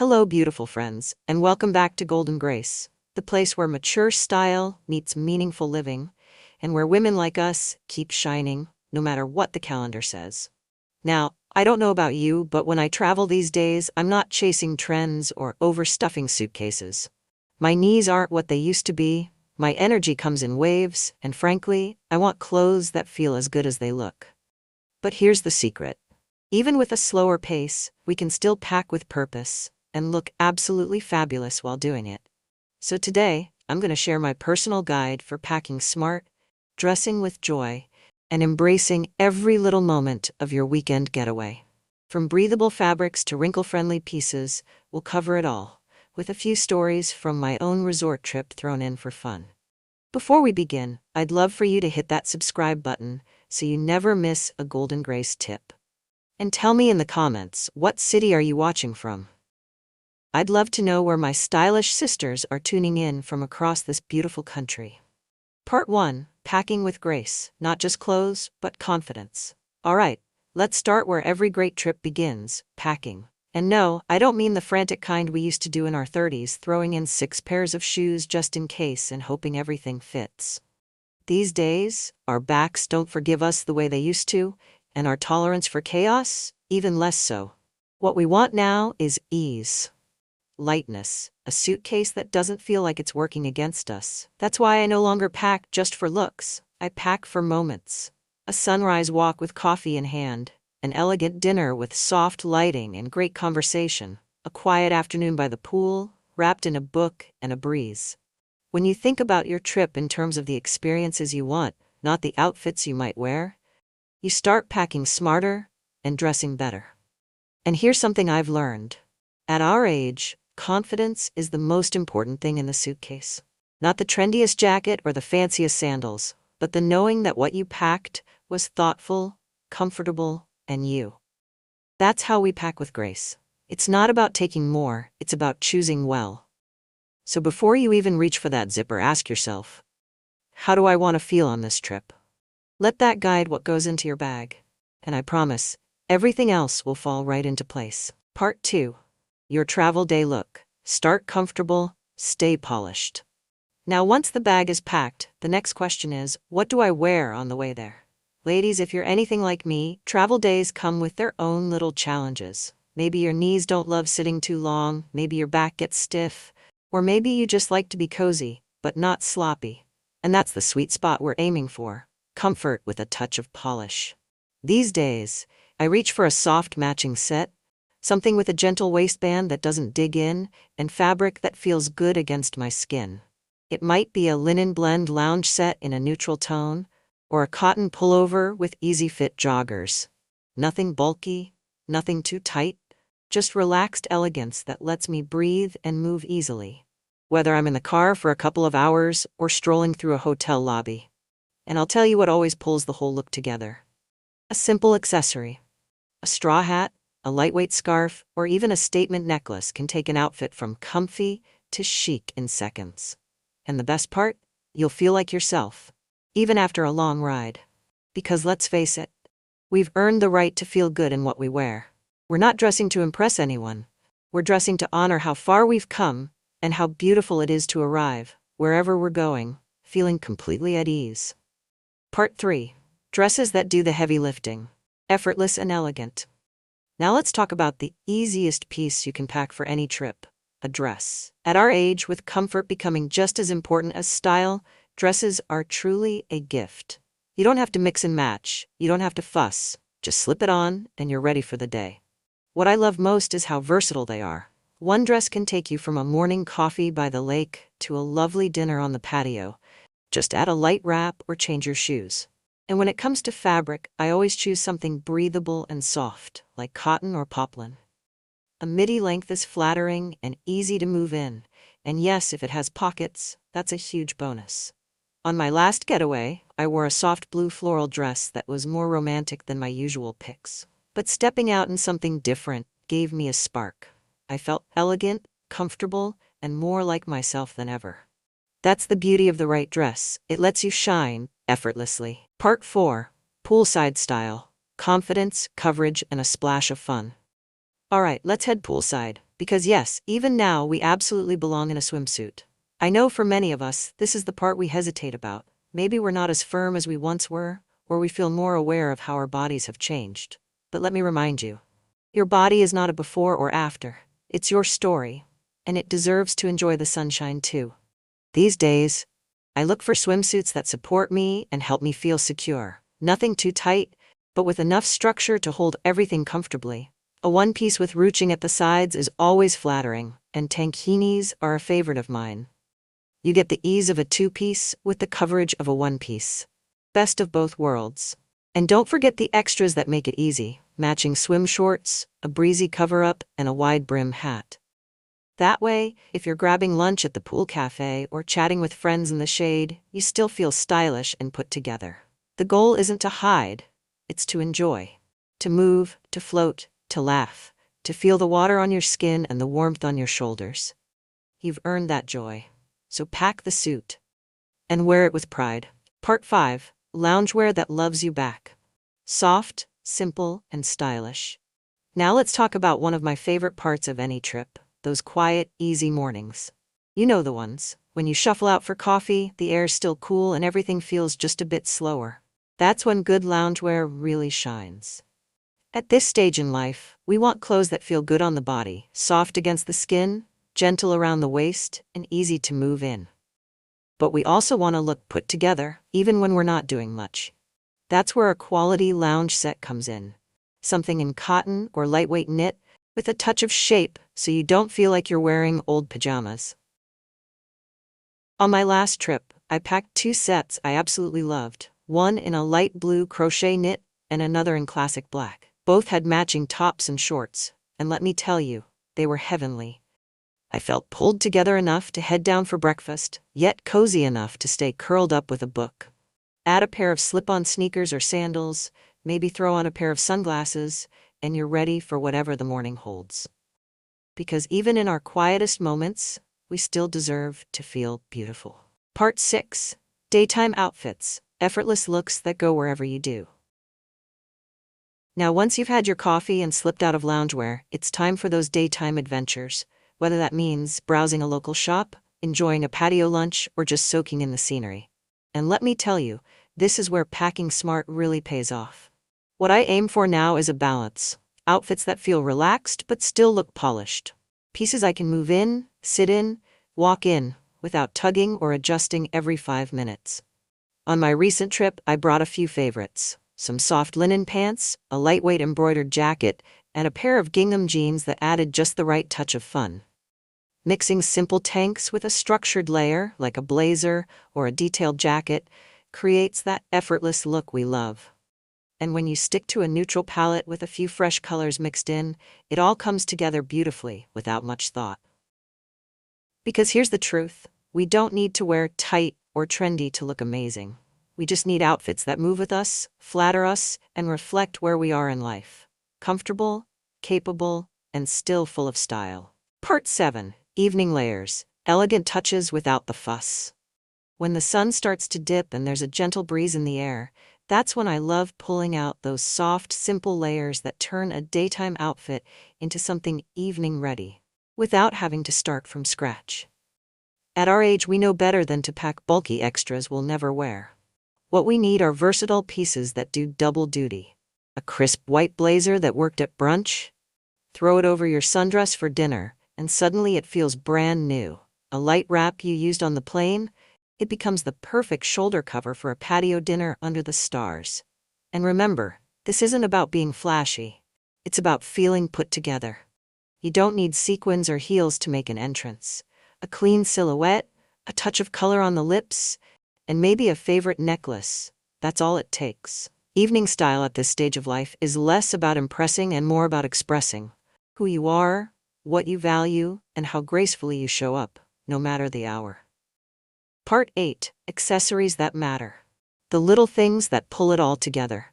Hello, beautiful friends, and welcome back to Golden Grace, the place where mature style meets meaningful living, and where women like us keep shining, no matter what the calendar says. Now, I don't know about you, but when I travel these days, I'm not chasing trends or overstuffing suitcases. My knees aren't what they used to be, my energy comes in waves, and frankly, I want clothes that feel as good as they look. But here's the secret. Even with a slower pace, we can still pack with purpose and look absolutely fabulous while doing it. So today, I'm going to share my personal guide for packing smart, dressing with joy, and embracing every little moment of your weekend getaway. From breathable fabrics to wrinkle-friendly pieces, we'll cover it all, with a few stories from my own resort trip thrown in for fun. Before we begin, I'd love for you to hit that subscribe button so you never miss a Golden Grace tip. And tell me in the comments, what city are you watching from? I'd love to know where my stylish sisters are tuning in from across this beautiful country. Part 1. Packing with grace, not just clothes, but confidence. Alright, let's start where every great trip begins, packing. And no, I don't mean the frantic kind we used to do in our 30s, throwing in 6 pairs of shoes just in case and hoping everything fits. These days, our backs don't forgive us the way they used to, and our tolerance for chaos, even less so. What we want now is ease. Lightness, a suitcase that doesn't feel like it's working against us. That's why I no longer pack just for looks. I pack for moments. A sunrise walk with coffee in hand, an elegant dinner with soft lighting and great conversation, a quiet afternoon by the pool, wrapped in a book and a breeze. When you think about your trip in terms of the experiences you want, not the outfits you might wear, you start packing smarter and dressing better. And here's something I've learned. At our age, confidence is the most important thing in the suitcase. Not the trendiest jacket or the fanciest sandals, but the knowing that what you packed was thoughtful, comfortable, and you. That's how we pack with grace. It's not about taking more, it's about choosing well. So before you even reach for that zipper, ask yourself, how do I want to feel on this trip? Let that guide what goes into your bag. And I promise, everything else will fall right into place. Part 2. Your travel day look. Start comfortable, stay polished. Now once the bag is packed, the next question is, what do I wear on the way there? Ladies, if you're anything like me, travel days come with their own little challenges. Maybe your knees don't love sitting too long, maybe your back gets stiff, or maybe you just like to be cozy, but not sloppy. And that's the sweet spot we're aiming for. Comfort with a touch of polish. These days, I reach for a soft matching set, something with a gentle waistband that doesn't dig in, and fabric that feels good against my skin. It might be a linen blend lounge set in a neutral tone, or a cotton pullover with easy fit joggers. Nothing bulky, nothing too tight, just relaxed elegance that lets me breathe and move easily. Whether I'm in the car for a couple of hours or strolling through a hotel lobby. And I'll tell you what always pulls the whole look together. A simple accessory. A straw hat, a lightweight scarf, or even a statement necklace can take an outfit from comfy to chic in seconds. And the best part? You'll feel like yourself, even after a long ride. Because let's face it, we've earned the right to feel good in what we wear. We're not dressing to impress anyone. We're dressing to honor how far we've come and how beautiful it is to arrive, wherever we're going, feeling completely at ease. Part 3. Dresses that do the heavy lifting. Effortless and elegant. Now let's talk about the easiest piece you can pack for any trip, a dress. At our age, with comfort becoming just as important as style, dresses are truly a gift. You don't have to mix and match, you don't have to fuss, just slip it on and you're ready for the day. What I love most is how versatile they are. One dress can take you from a morning coffee by the lake to a lovely dinner on the patio. Just add a light wrap or change your shoes. And when it comes to fabric, I always choose something breathable and soft, like cotton or poplin. A midi length is flattering and easy to move in, and yes, if it has pockets, that's a huge bonus. On my last getaway, I wore a soft blue floral dress that was more romantic than my usual picks. But stepping out in something different gave me a spark. I felt elegant, comfortable, and more like myself than ever. That's the beauty of the right dress. It lets you shine effortlessly. Part 4. Poolside Style. Confidence, coverage, and a splash of fun. Alright, let's head poolside. Because yes, even now we absolutely belong in a swimsuit. I know for many of us, this is the part we hesitate about. Maybe we're not as firm as we once were, or we feel more aware of how our bodies have changed. But let me remind you, your body is not a before or after. It's your story, and it deserves to enjoy the sunshine too. These days, I look for swimsuits that support me and help me feel secure. Nothing too tight, but with enough structure to hold everything comfortably. A one-piece with ruching at the sides is always flattering, and tankinis are a favorite of mine. You get the ease of a two-piece with the coverage of a one-piece. Best of both worlds. And don't forget the extras that make it easy. Matching swim shorts, a breezy cover-up, and a wide-brim hat. That way, if you're grabbing lunch at the pool cafe or chatting with friends in the shade, you still feel stylish and put together. The goal isn't to hide, it's to enjoy. To move, to float, to laugh, to feel the water on your skin and the warmth on your shoulders. You've earned that joy. So pack the suit. And wear it with pride. Part 5. Loungewear that loves you back. Soft, simple, and stylish. Now let's talk about one of my favorite parts of any trip. Those quiet, easy mornings. You know the ones. When you shuffle out for coffee, the air's still cool and everything feels just a bit slower. That's when good loungewear really shines. At this stage in life, we want clothes that feel good on the body, soft against the skin, gentle around the waist, and easy to move in. But we also want to look put together, even when we're not doing much. That's where a quality lounge set comes in. Something in cotton or lightweight knit, with a touch of shape so you don't feel like you're wearing old pajamas. On my last trip, I packed 2 sets I absolutely loved, one in a light blue crochet knit and another in classic black. Both had matching tops and shorts, and let me tell you, they were heavenly. I felt pulled together enough to head down for breakfast, yet cozy enough to stay curled up with a book. Add a pair of slip-on sneakers or sandals, maybe throw on a pair of sunglasses, and you're ready for whatever the morning holds. Because even in our quietest moments, we still deserve to feel beautiful. Part 6. Daytime outfits, effortless looks that go wherever you do. Now once you've had your coffee and slipped out of loungewear, it's time for those daytime adventures, whether that means browsing a local shop, enjoying a patio lunch, or just soaking in the scenery. And let me tell you, this is where packing smart really pays off. What I aim for now is a balance. Outfits that feel relaxed but still look polished. Pieces I can move in, sit in, walk in, without tugging or adjusting every 5 minutes. On my recent trip, I brought a few favorites. Some soft linen pants, a lightweight embroidered jacket, and a pair of gingham jeans that added just the right touch of fun. Mixing simple tanks with a structured layer, like a blazer or a detailed jacket, creates that effortless look we love. And when you stick to a neutral palette with a few fresh colors mixed in, it all comes together beautifully without much thought. Because here's the truth, we don't need to wear tight or trendy to look amazing. We just need outfits that move with us, flatter us, and reflect where we are in life. Comfortable, capable, and still full of style. Part 7. Evening layers, elegant touches without the fuss. When the sun starts to dip and there's a gentle breeze in the air, that's when I love pulling out those soft, simple layers that turn a daytime outfit into something evening-ready, without having to start from scratch. At our age, we know better than to pack bulky extras we'll never wear. What we need are versatile pieces that do double duty. A crisp white blazer that worked at brunch? Throw it over your sundress for dinner, and suddenly it feels brand new. A light wrap you used on the plane? It becomes the perfect shoulder cover for a patio dinner under the stars. And remember, this isn't about being flashy. It's about feeling put together. You don't need sequins or heels to make an entrance. A clean silhouette, a touch of color on the lips, and maybe a favorite necklace. That's all it takes. Evening style at this stage of life is less about impressing and more about expressing who you are, what you value, and how gracefully you show up, no matter the hour. Part 8. Accessories that matter. The little things that pull it all together.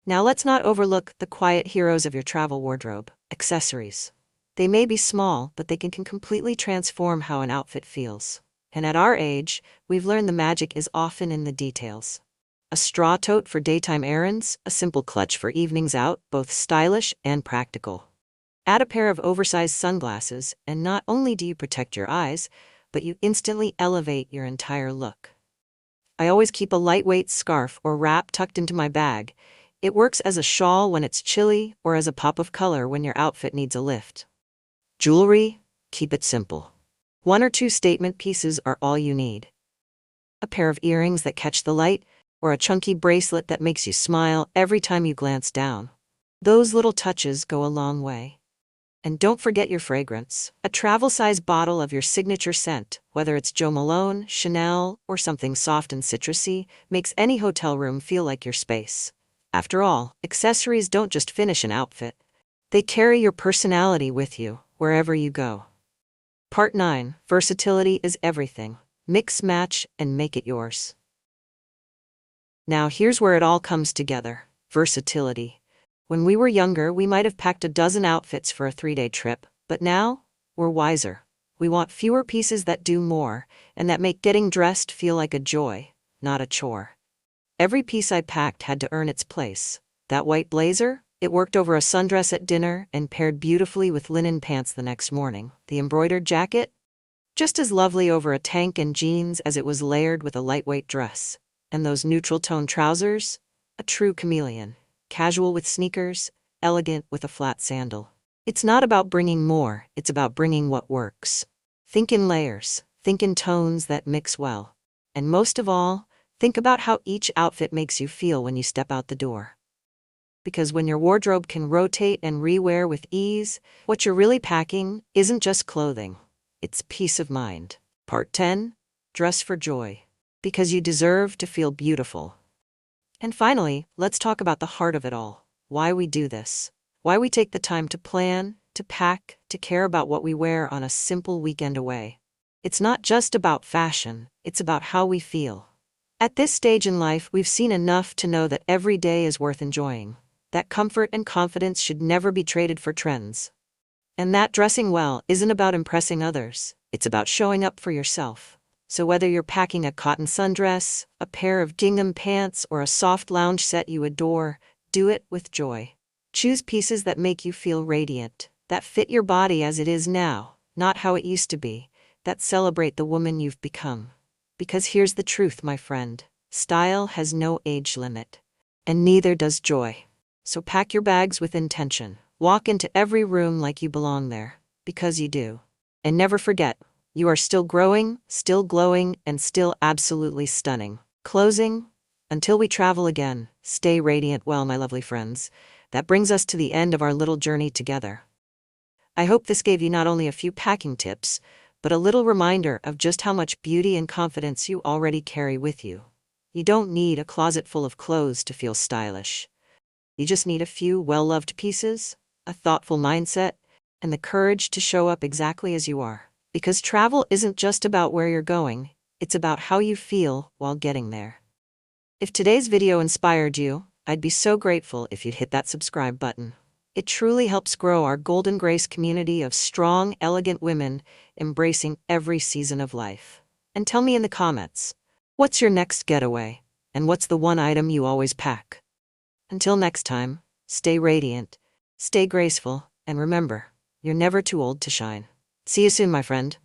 Now let's not overlook the quiet heroes of your travel wardrobe, accessories. They may be small, but they can completely transform how an outfit feels. And at our age, we've learned the magic is often in the details. A straw tote for daytime errands, a simple clutch for evenings out, both stylish and practical. Add a pair of oversized sunglasses, and not only do you protect your eyes, but you instantly elevate your entire look. I always keep a lightweight scarf or wrap tucked into my bag. It works as a shawl when it's chilly or as a pop of color when your outfit needs a lift. Jewelry, keep it simple. 1 or 2 statement pieces are all you need. A pair of earrings that catch the light, or a chunky bracelet that makes you smile every time you glance down. Those little touches go a long way. And don't forget your fragrance. A travel-size bottle of your signature scent, whether it's Jo Malone, Chanel, or something soft and citrusy, makes any hotel room feel like your space. After all, accessories don't just finish an outfit. They carry your personality with you, wherever you go. Part 9. Versatility is everything. Mix, match, and make it yours. Now here's where it all comes together. Versatility. When we were younger, we might have packed a dozen outfits for a 3-day trip, but now, we're wiser. We want fewer pieces that do more, and that make getting dressed feel like a joy, not a chore. Every piece I packed had to earn its place. That white blazer? It worked over a sundress at dinner and paired beautifully with linen pants the next morning. The embroidered jacket? Just as lovely over a tank and jeans as it was layered with a lightweight dress. And those neutral tone trousers? A true chameleon. Casual with sneakers, elegant with a flat sandal. It's not about bringing more, it's about bringing what works. Think in layers, think in tones that mix well. And most of all, think about how each outfit makes you feel when you step out the door. Because when your wardrobe can rotate and rewear with ease, what you're really packing isn't just clothing, it's peace of mind. Part 10. Dress for joy. Because you deserve to feel beautiful. And finally, let's talk about the heart of it all. Why we do this. Why we take the time to plan, to pack, to care about what we wear on a simple weekend away. It's not just about fashion, it's about how we feel. At this stage in life, we've seen enough to know that every day is worth enjoying. That comfort and confidence should never be traded for trends. And that dressing well isn't about impressing others, it's about showing up for yourself. So whether you're packing a cotton sundress, a pair of gingham pants, or a soft lounge set you adore, do it with joy. Choose pieces that make you feel radiant, that fit your body as it is now, not how it used to be, that celebrate the woman you've become. Because here's the truth, my friend. Style has no age limit. And neither does joy. So pack your bags with intention. Walk into every room like you belong there, because you do. And never forget, you are still growing, still glowing, and still absolutely stunning. Closing, until we travel again, stay radiant well, my lovely friends. That brings us to the end of our little journey together. I hope this gave you not only a few packing tips, but a little reminder of just how much beauty and confidence you already carry with you. You don't need a closet full of clothes to feel stylish. You just need a few well-loved pieces, a thoughtful mindset, and the courage to show up exactly as you are. Because travel isn't just about where you're going, it's about how you feel while getting there. If today's video inspired you, I'd be so grateful if you'd hit that subscribe button. It truly helps grow our Golden Grace community of strong, elegant women embracing every season of life. And tell me in the comments, what's your next getaway? And what's the one item you always pack? Until next time, stay radiant, stay graceful, and remember, you're never too old to shine. See you soon, my friend.